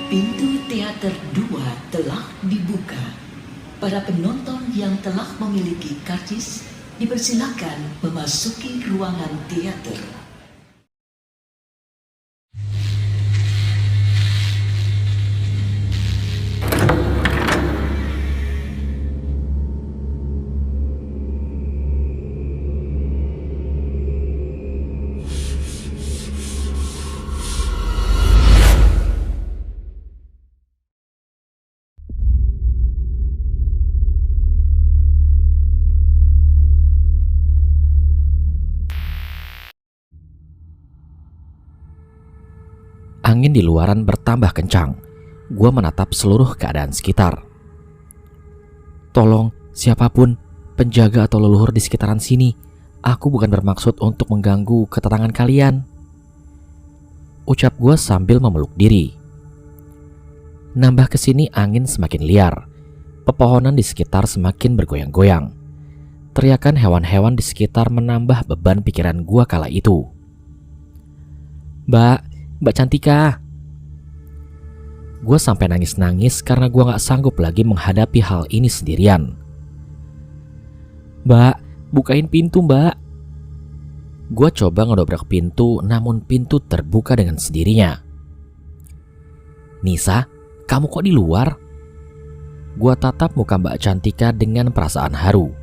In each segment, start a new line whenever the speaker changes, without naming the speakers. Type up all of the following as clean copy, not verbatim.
Pintu teater 2 telah dibuka. Para penonton yang telah memiliki karcis dipersilakan memasuki ruangan teater.
Angin di luaran bertambah kencang. Gua menatap seluruh keadaan sekitar. Tolong, siapapun, penjaga atau leluhur di sekitaran sini. Aku bukan bermaksud untuk mengganggu ketenangan kalian. Ucap gua sambil memeluk diri. Nambah kesini angin semakin liar. Pepohonan di sekitar semakin bergoyang-goyang. Teriakan hewan-hewan di sekitar menambah beban pikiran gua kala itu. Mbak Cantika. Gue sampai nangis-nangis karena gue gak sanggup lagi menghadapi hal ini sendirian. Mbak, bukain pintu mbak. Gue coba ngedobrak pintu, namun pintu terbuka dengan sendirinya. Nisa, kamu kok di luar? Gue tatap muka Mbak Cantika dengan perasaan haru.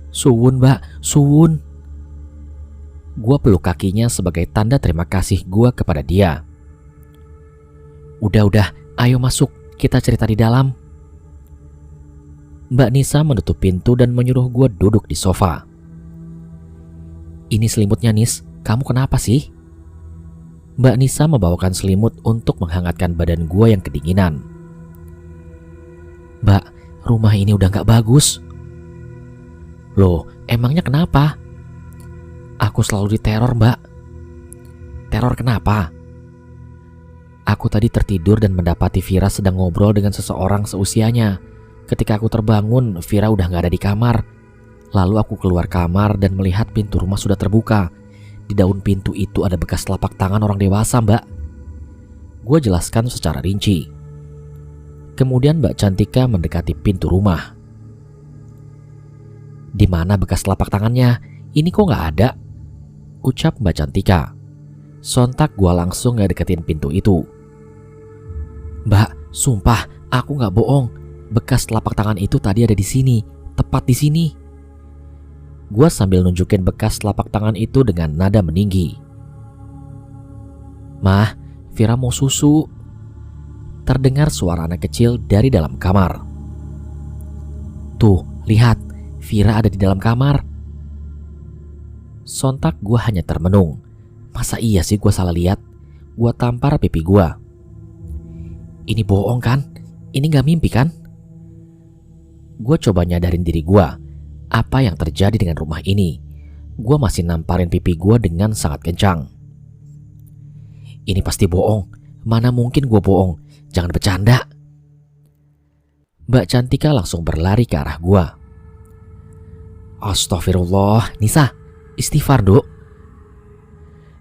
Suwun mbak, suwun. Gue peluk kakinya sebagai tanda terima kasih gue kepada dia. Udah, ayo masuk, kita cerita di dalam. Mbak Nisa menutup pintu dan menyuruh gue duduk di sofa. Ini selimutnya Nis, kamu kenapa sih? Mbak Nisa membawakan selimut untuk menghangatkan badan gue yang kedinginan. Mbak, rumah ini udah gak bagus. Loh, emangnya kenapa? Aku selalu diteror mbak. Teror kenapa? Aku tadi tertidur dan mendapati Vira sedang ngobrol dengan seseorang seusianya. Ketika aku terbangun, Vira udah gak ada di kamar. Lalu aku keluar kamar dan melihat pintu rumah sudah terbuka. Di daun pintu itu ada bekas telapak tangan orang dewasa mbak. Gue jelaskan secara rinci. Kemudian Mbak Cantika mendekati pintu rumah. Di mana bekas telapak tangannya? Ini kok gak ada? Ucap Mbak Cantika. Sontak gue langsung gak deketin pintu itu. Mbak, sumpah aku gak bohong. Bekas telapak tangan itu tadi ada di sini, tepat di sini. Gue sambil nunjukin bekas telapak tangan itu dengan nada meninggi. Mah, Vira mau susu. Terdengar suara anak kecil dari dalam kamar. Tuh, lihat, Vira ada di dalam kamar. Sontak gue hanya termenung. Masa iya sih gue salah lihat? Gue tampar pipi gue. Ini bohong kan? Ini gak mimpi kan? Gue coba nyadarin diri gue. Apa yang terjadi dengan rumah ini? Gue masih namparin pipi gue dengan sangat kencang. Ini pasti bohong. Mana mungkin gue bohong? Jangan bercanda. Mbak Cantika langsung berlari ke arah gue. Astagfirullah, Nisa. Istighfar dok.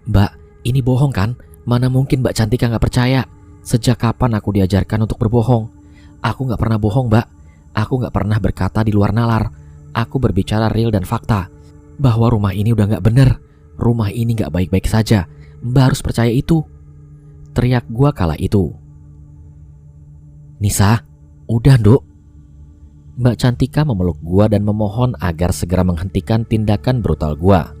Mbak, ini bohong kan? Mana mungkin Mbak Cantika gak percaya? Sejak kapan aku diajarkan untuk berbohong? Aku gak pernah bohong mbak. Aku gak pernah berkata di luar nalar. Aku berbicara real dan fakta. Bahwa rumah ini udah gak bener. Rumah ini gak baik-baik saja. Mbak harus percaya itu. Teriak gua kala itu. Nisa, udah dok. Mbak Cantika memeluk gua dan memohon agar segera menghentikan tindakan brutal gua.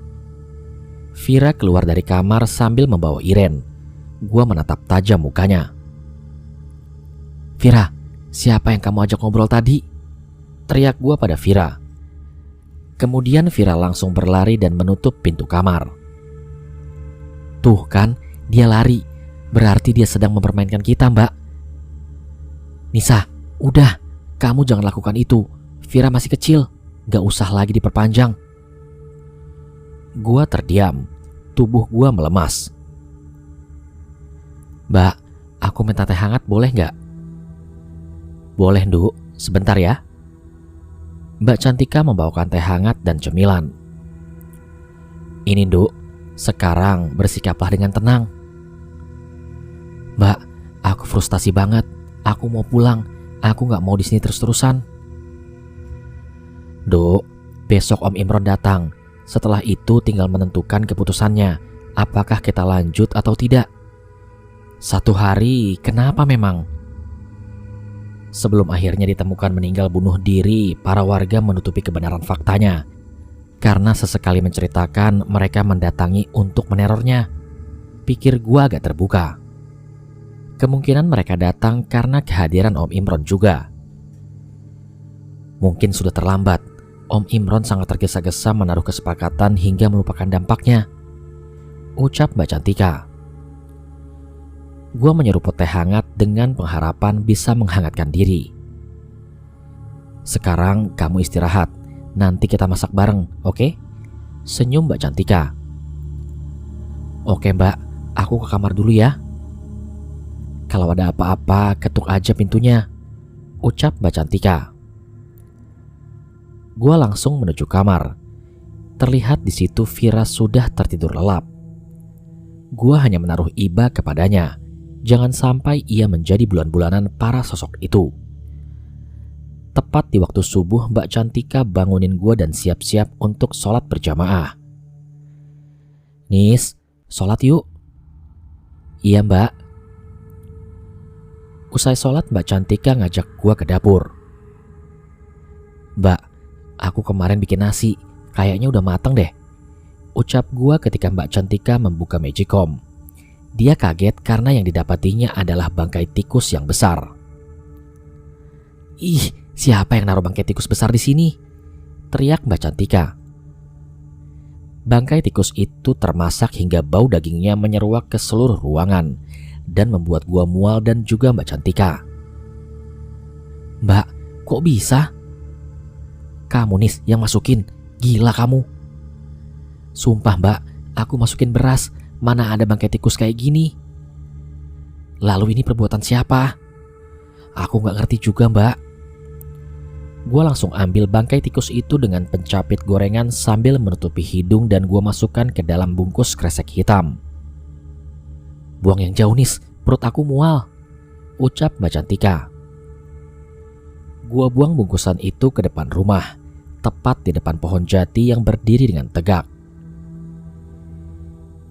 Vira keluar dari kamar sambil membawa Iren. Gua menatap tajam mukanya. Vira, siapa yang kamu ajak ngobrol tadi? Teriak gua pada Vira. Kemudian Vira langsung berlari dan menutup pintu kamar. Tuh kan, dia lari. Berarti dia sedang mempermainkan kita mbak. Nisa, udah. Kamu jangan lakukan itu. Vira masih kecil. Gak usah lagi diperpanjang. Gua terdiam. Tubuh gua melemas. Mbak, aku minta teh hangat boleh gak? Boleh Nduk, sebentar ya. Mbak Cantika membawakan teh hangat dan cemilan. Ini Nduk, sekarang bersikaplah dengan tenang. Mbak, aku frustasi banget. Aku mau pulang. Aku gak mau di sini terus-terusan. Dok, besok Om Imron datang. Setelah itu tinggal menentukan keputusannya. Apakah kita lanjut atau tidak? 1 hari, kenapa memang? Sebelum akhirnya ditemukan meninggal bunuh diri, para warga menutupi kebenaran faktanya. Karena sesekali menceritakan mereka mendatangi untuk menerornya. Pikir gua agak terbuka. Kemungkinan mereka datang karena kehadiran Om Imron juga. Mungkin sudah terlambat. Om Imron sangat tergesa-gesa menaruh kesepakatan hingga melupakan dampaknya, ucap Mbak Cantika. Gua menyeruput teh hangat dengan pengharapan bisa menghangatkan diri. Sekarang kamu istirahat. Nanti kita masak bareng, oke? Senyum Mbak Cantika. Oke Mbak, aku ke kamar dulu ya. Kalau ada apa-apa, ketuk aja pintunya, ucap Mbak Cantika. Gua langsung menuju kamar. Terlihat di situ Vira sudah tertidur lelap. Gua hanya menaruh iba kepadanya. Jangan sampai ia menjadi bulan-bulanan para sosok itu. Tepat di waktu subuh, Mbak Cantika bangunin gua dan siap-siap untuk sholat berjamaah. Nis, sholat yuk. Iya Mbak. Usai sholat, Mbak Cantika ngajak gua ke dapur. Mbak, aku kemarin bikin nasi, kayaknya udah matang deh, ucap gua ketika Mbak Cantika membuka magicom. Dia kaget karena yang didapatinya adalah bangkai tikus yang besar. Ih, siapa yang naruh bangkai tikus besar di sini? Teriak Mbak Cantika. Bangkai tikus itu termasak hingga bau dagingnya menyeruak ke seluruh ruangan dan membuat gua mual dan juga Mbak Cantika. Mbak, kok bisa? Kamu Nis yang masukin, gila kamu. Sumpah Mbak, aku masukin beras, mana ada bangkai tikus kayak gini. Lalu ini perbuatan siapa? Aku gak ngerti juga Mbak. Gue langsung ambil bangkai tikus itu dengan pencapit gorengan sambil menutupi hidung dan gue masukkan ke dalam bungkus kresek hitam. Buang yang jauh Nis, perut aku mual, ucap Mbak Cantika. Gue buang bungkusan itu ke depan rumah, tepat di depan pohon jati yang berdiri dengan tegak.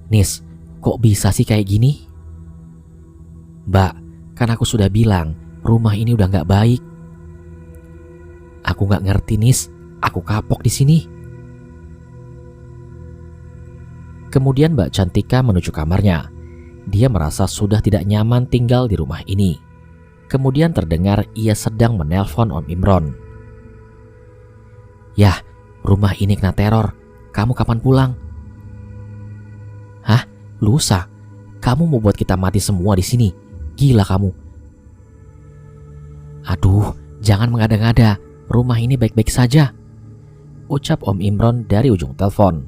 Nis, kok bisa sih kayak gini? Mbak, kan aku sudah bilang rumah ini udah gak baik. Aku gak ngerti Nis, aku kapok di sini. Kemudian Mbak Cantika menuju kamarnya. Dia merasa sudah tidak nyaman tinggal di rumah ini. Kemudian terdengar ia sedang menelpon Om Imron. Yah, rumah ini kena teror. Kamu kapan pulang? Hah? Lusa? Kamu mau buat kita mati semua di sini? Gila kamu. Aduh, jangan mengada-ngada. Rumah ini baik-baik saja, ucap Om Imron dari ujung telepon.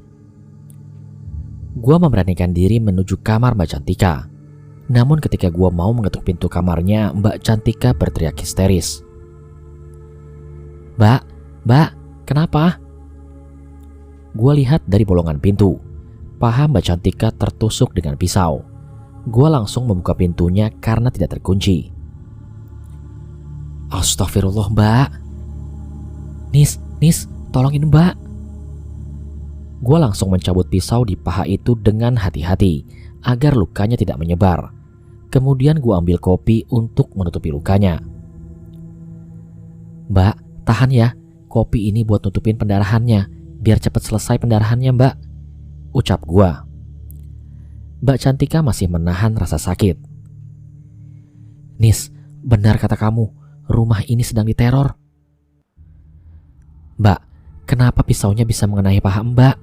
Gua memberanikan diri menuju kamar Mbak Cantika. Namun ketika gua mau mengetuk pintu kamarnya, Mbak Cantika berteriak histeris. Mbak, kenapa? Gua lihat dari bolongan pintu. Paha Mbak Cantika tertusuk dengan pisau. Gua langsung membuka pintunya karena tidak terkunci. Astagfirullah Mbak. Nis, tolongin Mbak. Gue langsung mencabut pisau di paha itu dengan hati-hati agar lukanya tidak menyebar. Kemudian gue ambil kopi untuk menutupi lukanya. Mbak, tahan ya. Kopi ini buat nutupin pendarahannya, biar cepat selesai pendarahannya Mbak, ucap gue. Mbak Cantika masih menahan rasa sakit. Nis, benar kata kamu, rumah ini sedang diteror. Mbak, kenapa pisaunya bisa mengenai paha Mbak?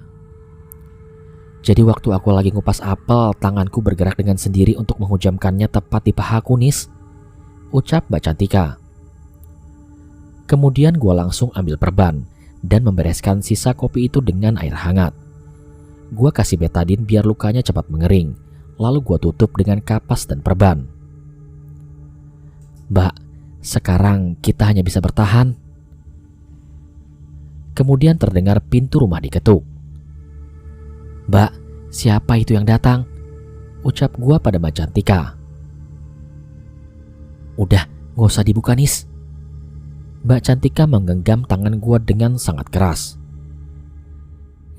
Jadi waktu aku lagi ngupas apel, tanganku bergerak dengan sendiri untuk menghujamkannya tepat di pahaku Nis, ucap Mbak Cantika. Kemudian gue langsung ambil perban dan membereskan sisa kopi itu dengan air hangat. Gue kasih betadin biar lukanya cepat mengering, lalu gue tutup dengan kapas dan perban. Mbak, sekarang kita hanya bisa bertahan. Kemudian terdengar pintu rumah diketuk. Mbak, siapa itu yang datang? Ucap gua pada Mbak Cantika. Udah, gak usah dibuka, Nis. Mbak Cantika menggenggam tangan gue dengan sangat keras.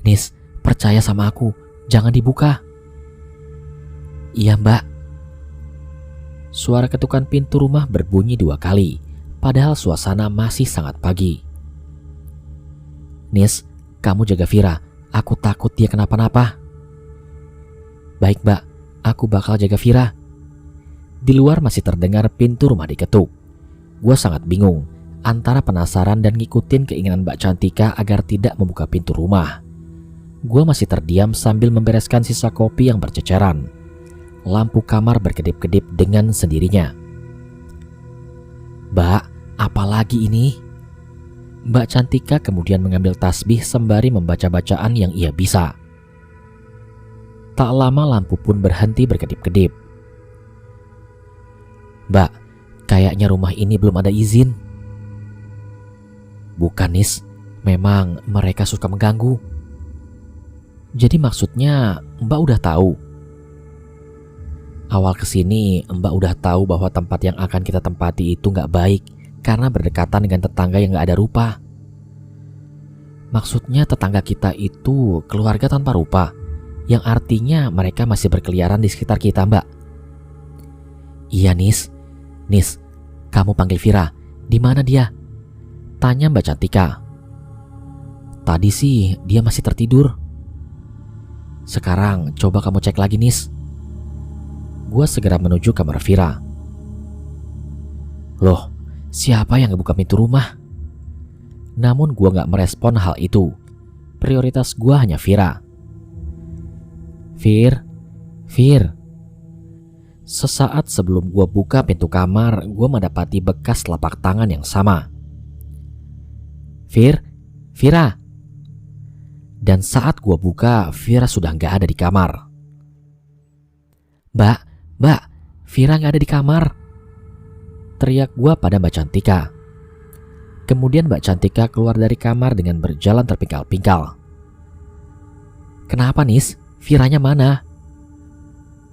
Nis, percaya sama aku, jangan dibuka. Iya, Mbak. Suara ketukan pintu rumah berbunyi 2 kali, padahal suasana masih sangat pagi. Nis, kamu jaga Vira, aku takut dia kenapa-napa. Baik, Mbak, aku bakal jaga Vira. Di luar masih terdengar pintu rumah diketuk. Gue sangat bingung antara penasaran dan ngikutin keinginan Mbak Cantika agar tidak membuka pintu rumah. Gue masih terdiam sambil membereskan sisa kopi yang berceceran. Lampu kamar berkedip-kedip dengan sendirinya. Mbak, apalagi ini? Mbak Cantika kemudian mengambil tasbih sembari membaca bacaan yang ia bisa. Tak lama lampu pun berhenti berkedip-kedip. Mbak, kayaknya rumah ini belum ada izin. Bukan, Nis, memang mereka suka mengganggu. Jadi maksudnya Mbak udah tahu? Awal kesini Mbak udah tahu bahwa tempat yang akan kita tempati itu gak baik karena berdekatan dengan tetangga yang gak ada rupa. Maksudnya tetangga kita itu keluarga tanpa rupa, yang artinya mereka masih berkeliaran di sekitar kita, Mbak. Iya, Nis. Nis, kamu panggil Vira. Di mana dia? Tanya Mbak Cantika. Tadi sih dia masih tertidur. Sekarang coba kamu cek lagi, Nis. Gua segera menuju kamar Vira. Loh, siapa yang ngebuka pintu rumah? Namun gua gak merespon hal itu. Prioritas gua hanya Vira. Vir. Sesaat sebelum gua buka pintu kamar, gua mendapati bekas telapak tangan yang sama. Vira. Dan saat gua buka, Vira sudah gak ada di kamar. Mbak, Vira gak ada di kamar. Teriak gua pada Mbak Cantika. Kemudian Mbak Cantika keluar dari kamar dengan berjalan terpingkal-pingkal. Kenapa, Nis? Viranya mana?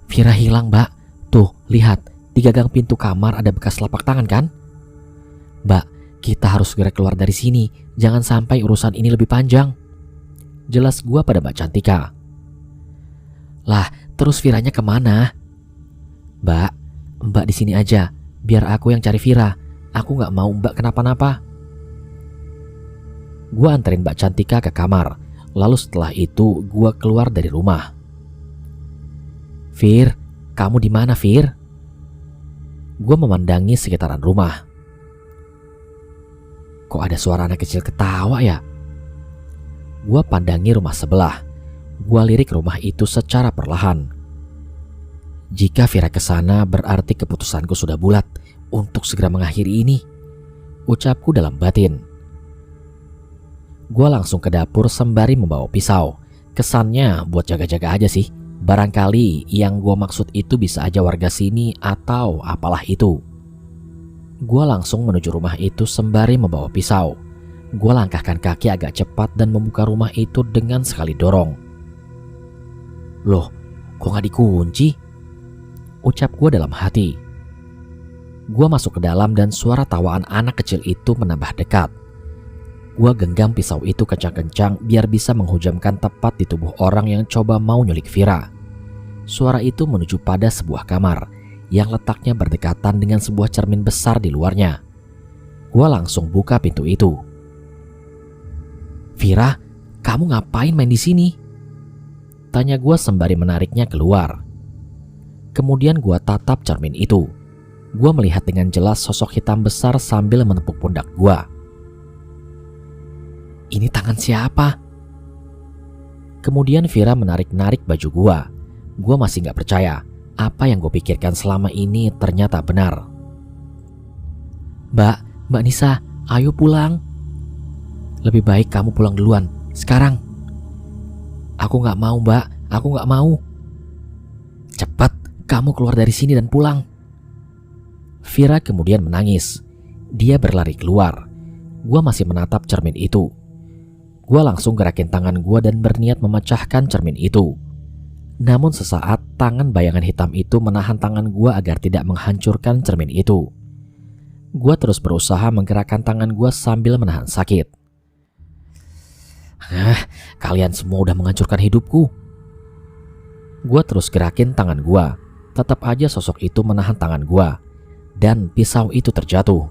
Vira hilang, Mbak. Tuh, lihat, di gagang pintu kamar ada bekas telapak tangan kan? Mbak, kita harus segera keluar dari sini. Jangan sampai urusan ini lebih panjang. Jelas gua pada Mbak Cantika. Lah, terus Viranya kemana? Mbak di sini aja. Biar aku yang cari Vira. Aku gak mau Mbak kenapa-napa. Gua anterin Mbak Cantika ke kamar. Lalu setelah itu gua keluar dari rumah. Vir, kamu di mana, Vir? Gua memandangi sekitaran rumah. Kok ada suara anak kecil ketawa ya? Gua pandangi rumah sebelah. Gua lirik rumah itu secara perlahan. Jika Vira kesana berarti keputusanku sudah bulat untuk segera mengakhiri ini, ucapku dalam batin. Gua langsung ke dapur sembari membawa pisau. Kesannya buat jaga-jaga aja sih. Barangkali yang gua maksud itu bisa aja warga sini atau apalah itu. Gua langsung menuju rumah itu sembari membawa pisau. Gua langkahkan kaki agak cepat dan membuka rumah itu dengan sekali dorong. Loh, kok gak dikunci? Ucap gua dalam hati. Gua masuk ke dalam dan suara tawaan anak kecil itu menambah dekat. Gua genggam pisau itu kencang-kencang biar bisa menghujamkan tepat di tubuh orang yang coba mau nyulik Vira. Suara itu menuju pada sebuah kamar yang letaknya berdekatan dengan sebuah cermin besar di luarnya. Gua langsung buka pintu itu. Vira, kamu ngapain main di sini? Tanya gua sembari menariknya keluar. Kemudian gua tatap cermin itu. Gua melihat dengan jelas sosok hitam besar sambil menepuk pundak gua. Ini tangan siapa? Kemudian Vira menarik-narik baju gua. Gua masih gak percaya. Apa yang gue pikirkan selama ini ternyata benar. Mbak Nisa, ayo pulang. Lebih baik kamu pulang duluan, sekarang. Aku gak mau, Mbak. Aku gak mau. Cepat, kamu keluar dari sini dan pulang. Vira kemudian menangis. Dia berlari keluar. Gua masih menatap cermin itu. Gua langsung gerakin tangan gua dan berniat memecahkan cermin itu. Namun sesaat tangan bayangan hitam itu menahan tangan gua agar tidak menghancurkan cermin itu. Gue terus berusaha menggerakkan tangan gue sambil menahan sakit. Kalian semua udah menghancurkan hidupku. Gue terus gerakin tangan gue. Tetap aja sosok itu menahan tangan gue. Dan pisau itu terjatuh.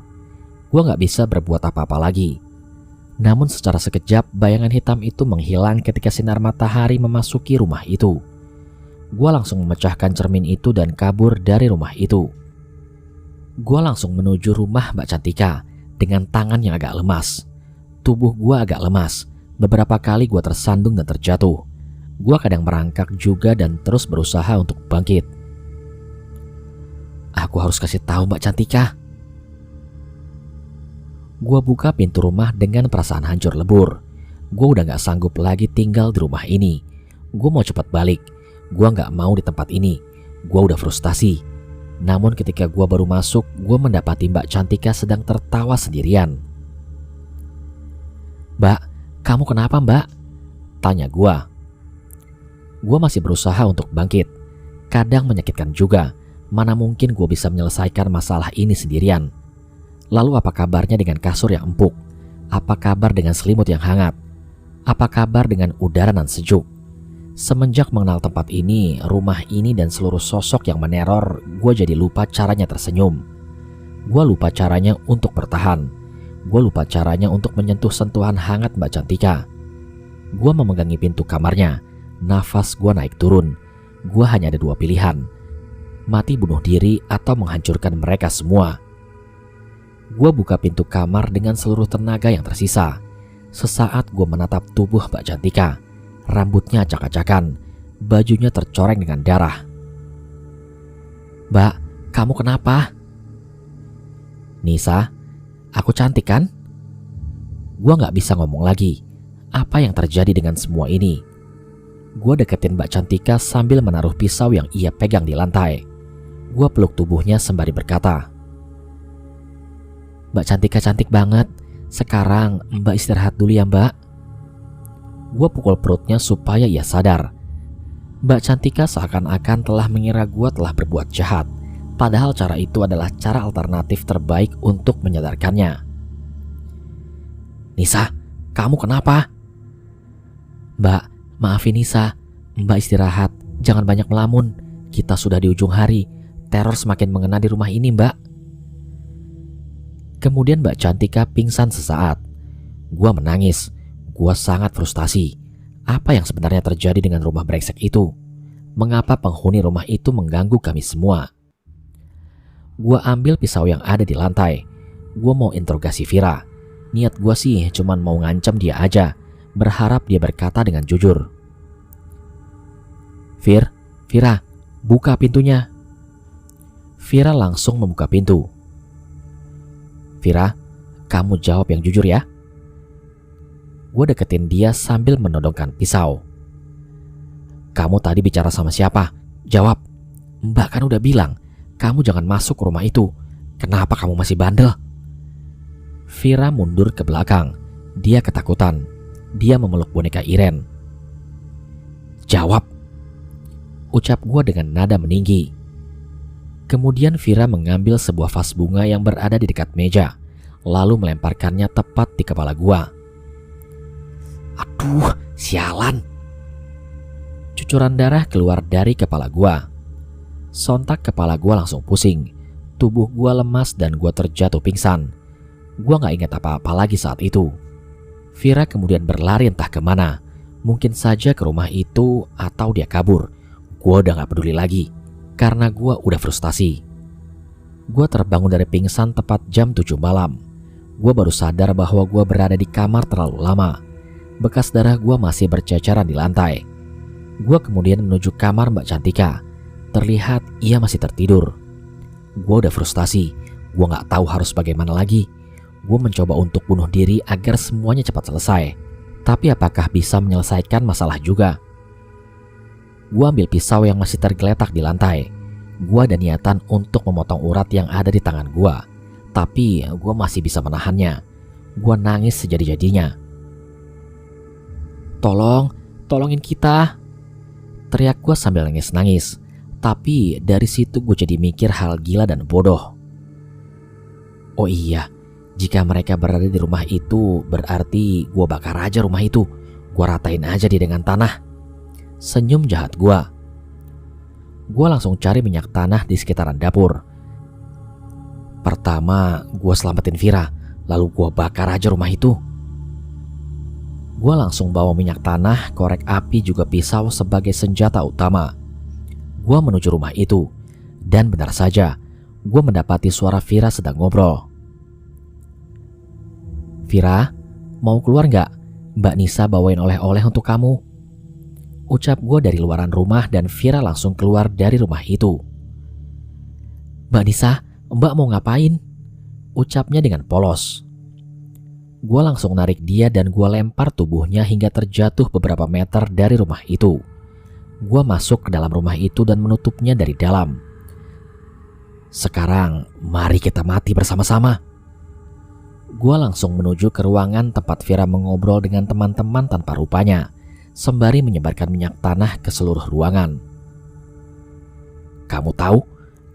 Gue gak bisa berbuat apa-apa lagi. Namun secara sekejap bayangan hitam itu menghilang ketika sinar matahari memasuki rumah itu. Gue langsung memecahkan cermin itu dan kabur dari rumah itu. Gue langsung menuju rumah Mbak Cantika dengan tangan yang agak lemas. Tubuh gue agak lemas. Beberapa kali gue tersandung dan terjatuh. Gue kadang merangkak juga dan terus berusaha untuk bangkit. Aku harus kasih tahu Mbak Cantika. Gue buka pintu rumah dengan perasaan hancur lebur. Gue udah gak sanggup lagi tinggal di rumah ini. Gue mau cepat balik. Gue gak mau di tempat ini. Gue udah frustasi. Namun ketika gue baru masuk, gue mendapati Mbak Cantika sedang tertawa sendirian. Mbak, kamu kenapa Mbak? Tanya gue. Gue masih berusaha untuk bangkit. Kadang menyakitkan juga. Mana mungkin gue bisa menyelesaikan masalah ini sendirian. Lalu apa kabarnya dengan kasur yang empuk? Apa kabar dengan selimut yang hangat? Apa kabar dengan udara nan sejuk? Semenjak mengenal tempat ini, rumah ini dan seluruh sosok yang meneror, gue jadi lupa caranya tersenyum. Gue lupa caranya untuk bertahan. Gue lupa caranya untuk menyentuh sentuhan hangat Mbak Cantika. Gue memegangi pintu kamarnya. Nafas gue naik turun. Gue hanya ada dua pilihan. Mati bunuh diri atau menghancurkan mereka semua. Gue buka pintu kamar dengan seluruh tenaga yang tersisa. Sesaat gue menatap tubuh Mbak Cantika. Rambutnya acak-acakan. Bajunya tercoreng dengan darah. Mbak, kamu kenapa? Nisa, aku cantik kan? Gue gak bisa ngomong lagi. Apa yang terjadi dengan semua ini? Gue deketin Mbak Cantika sambil menaruh pisau yang ia pegang di lantai. Gue peluk tubuhnya sembari berkata, Mbak Cantika cantik banget. Sekarang Mbak istirahat dulu ya Mbak. Gue pukul perutnya supaya ia sadar. Mbak Cantika seakan-akan telah mengira gue telah berbuat jahat. Padahal cara itu adalah cara alternatif terbaik untuk menyadarkannya. Nisa, kamu kenapa? Mbak, maafin Nisa. Mbak istirahat, jangan banyak melamun. Kita sudah di ujung hari. Teror semakin mengena di rumah ini Mbak. Kemudian Mbak Cantika pingsan sesaat. Gua menangis. Gua sangat frustasi. Apa yang sebenarnya terjadi dengan rumah brengsek itu? Mengapa penghuni rumah itu mengganggu kami semua? Gua ambil pisau yang ada di lantai. Gua mau interogasi Vira. Niat gua sih cuman mau ngancam dia aja. Berharap dia berkata dengan jujur. Vira, buka pintunya. Vira langsung membuka pintu. Vira, kamu jawab yang jujur ya. Gue deketin dia sambil menodongkan pisau. Kamu tadi bicara sama siapa? Jawab. Mbak kan udah bilang, kamu jangan masuk ke rumah itu. Kenapa kamu masih bandel? Vira mundur ke belakang. Dia ketakutan. Dia memeluk boneka Iren. Jawab, ucap gue dengan nada meninggi. Kemudian Vira mengambil sebuah vas bunga yang berada di dekat meja, lalu melemparkannya tepat di kepala gua. Aduh, sialan. Cucuran darah keluar dari kepala gua. Sontak kepala gua langsung pusing. Tubuh gua lemas dan gua terjatuh pingsan. Gua gak ingat apa-apa lagi saat itu. Vira kemudian berlari entah kemana. Mungkin saja ke rumah itu atau dia kabur. Gua udah gak peduli lagi. Karena gue udah frustasi. Gue terbangun dari pingsan tepat jam 7 malam. Gue baru sadar bahwa gue berada di kamar terlalu lama. Bekas darah gue masih berceceran di lantai. Gue kemudian menuju kamar Mbak Cantika. Terlihat ia masih tertidur. Gue udah frustasi. Gue gak tahu harus bagaimana lagi. Gue mencoba untuk bunuh diri agar semuanya cepat selesai. Tapi apakah bisa menyelesaikan masalah juga? Gue ambil pisau yang masih tergeletak di lantai. Gue ada niatan untuk memotong urat yang ada di tangan gue. Tapi gue masih bisa menahannya. Gue nangis sejadi-jadinya. Tolongin kita. Teriak gue sambil nangis-nangis. Tapi dari situ gue jadi mikir hal gila dan bodoh. Oh iya, jika mereka berada di rumah itu, berarti gue bakar aja rumah itu. Gue ratain aja dia dengan tanah. Senyum jahat gue. Gue langsung cari minyak tanah di sekitaran dapur. Pertama, gue selamatin Vira, lalu gue bakar aja rumah itu. Gue langsung bawa minyak tanah, korek api juga pisau sebagai senjata utama. Gue menuju rumah itu, dan benar saja, gue mendapati suara Vira sedang ngobrol. Vira, mau keluar nggak? Mbak Nisa bawain oleh-oleh untuk kamu. Ucap gue dari luaran rumah dan Vira langsung keluar dari rumah itu. Mbak Nisa, Mbak mau ngapain? Ucapnya dengan polos. Gue langsung narik dia dan gue lempar tubuhnya hingga terjatuh beberapa meter dari rumah itu. Gue masuk ke dalam rumah itu dan menutupnya dari dalam. Sekarang, mari kita mati bersama-sama. Gue langsung menuju ke ruangan tempat Vira mengobrol dengan teman-teman tanpa rupanya, sembari menyebarkan minyak tanah ke seluruh ruangan. Kamu tahu,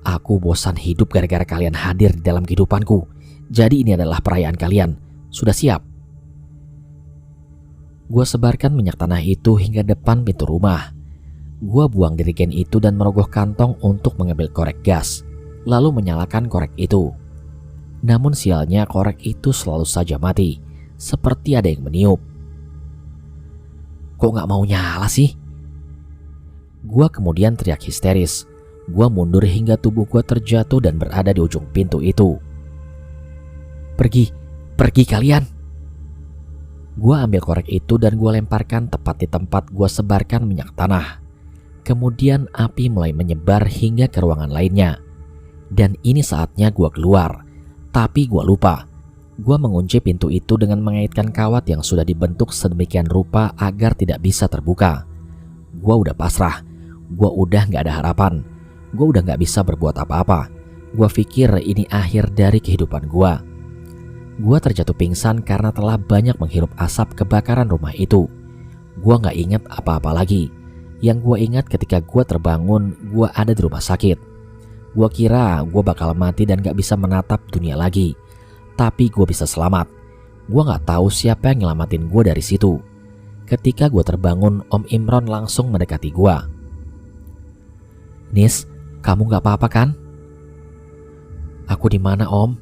aku bosan hidup gara-gara kalian hadir di dalam kehidupanku. Jadi ini adalah perayaan kalian. Sudah siap? Gue sebarkan minyak tanah itu hingga depan pintu rumah. Gue buang dirigen itu dan merogoh kantong untuk mengambil korek gas, lalu menyalakan korek itu. Namun sialnya korek itu selalu saja mati, seperti ada yang meniup. Kok gak mau nyala sih? Gua kemudian teriak histeris. Gua mundur hingga tubuh gua terjatuh dan berada di ujung pintu itu. Pergi kalian. Gua ambil korek itu dan gua lemparkan tepat di tempat gua sebarkan minyak tanah. Kemudian api mulai menyebar hingga ke ruangan lainnya. Dan ini saatnya gua keluar. Tapi gue lupa, gue mengunci pintu itu dengan mengaitkan kawat yang sudah dibentuk sedemikian rupa agar tidak bisa terbuka. Gue udah pasrah, gue udah gak ada harapan, gue udah gak bisa berbuat apa-apa. Gue pikir ini akhir dari kehidupan gue. Gue terjatuh pingsan karena telah banyak menghirup asap kebakaran rumah itu. Gue gak ingat apa-apa lagi. Yang gue ingat ketika gue terbangun, gue ada di rumah sakit. Gue kira gue bakal mati dan gak bisa menatap dunia lagi. Tapi gue bisa selamat. Gue gak tahu siapa yang nyelamatin gue dari situ. Ketika gue terbangun, Om Imron langsung mendekati gue. Nis, kamu gak apa-apa kan? Aku di mana, Om?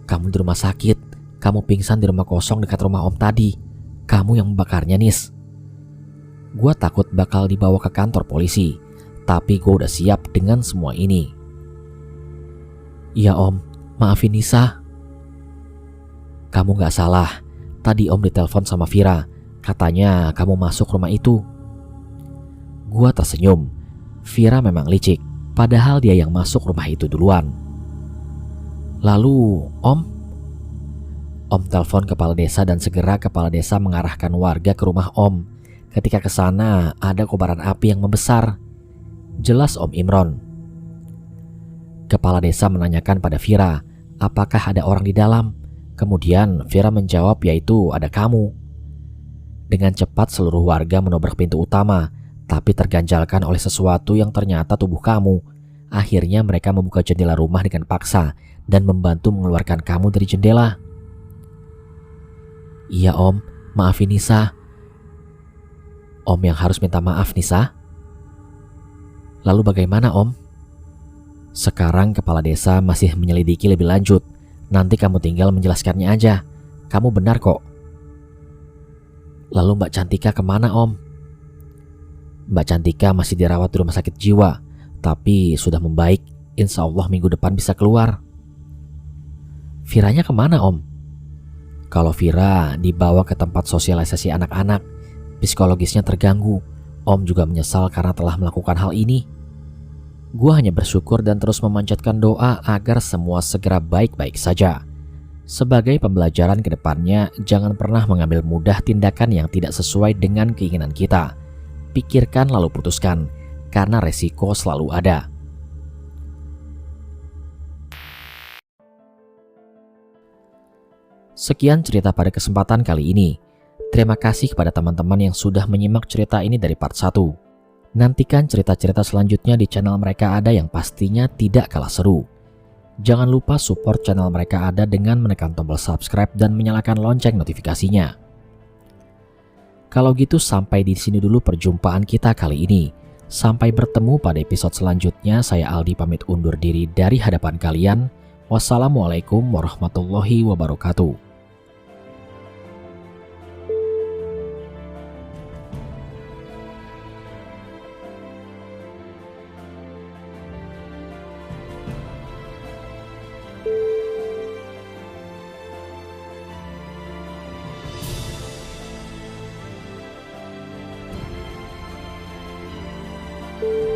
Kamu di rumah sakit. Kamu pingsan di rumah kosong dekat rumah Om tadi. Kamu yang membakarnya, Nis. Gue takut bakal dibawa ke kantor polisi. Tapi gue udah siap dengan semua ini. Iya Om, maafin Nisa. Kamu gak salah. Tadi Om ditelepon sama Vira. Katanya kamu masuk rumah itu. Gue tersenyum. Vira memang licik. Padahal dia yang masuk rumah itu duluan. Lalu Om telepon kepala desa dan segera kepala desa mengarahkan warga ke rumah Om. Ketika ke sana ada kobaran api yang membesar. Jelas Om Imron. Kepala desa menanyakan pada Vira, apakah ada orang di dalam? Kemudian Vira menjawab yaitu ada kamu. Dengan cepat seluruh warga menobrak pintu utama, tapi terganjalkan oleh sesuatu yang ternyata tubuh kamu. Akhirnya mereka membuka jendela rumah dengan paksa dan membantu mengeluarkan kamu dari jendela. Iya Om, maafin Nisa. Om yang harus minta maaf Nisa. Lalu bagaimana Om? Sekarang kepala desa masih menyelidiki lebih lanjut. Nanti kamu tinggal menjelaskannya aja. Kamu benar kok. Lalu Mbak Cantika kemana Om? Mbak Cantika masih dirawat di rumah sakit jiwa. Tapi sudah membaik. Insya Allah minggu depan bisa keluar. Viranya kemana Om? Kalau Vira dibawa ke tempat sosialisasi anak-anak, psikologisnya terganggu. Om juga menyesal karena telah melakukan hal ini. Gua hanya bersyukur dan terus memanjatkan doa agar semua segera baik-baik saja. Sebagai pembelajaran ke depannya, jangan pernah mengambil mudah tindakan yang tidak sesuai dengan keinginan kita. Pikirkan lalu putuskan, karena resiko selalu ada. Sekian cerita pada kesempatan kali ini. Terima kasih kepada teman-teman yang sudah menyimak cerita ini dari part 1. Nantikan cerita-cerita selanjutnya di channel Mereka Ada yang pastinya tidak kalah seru. Jangan lupa support channel Mereka Ada dengan menekan tombol subscribe dan menyalakan lonceng notifikasinya. Kalau gitu sampai di sini dulu perjumpaan kita kali ini. Sampai bertemu pada episode selanjutnya. Saya Aldi pamit undur diri dari hadapan kalian. Wassalamualaikum warahmatullahi wabarakatuh. Thank you.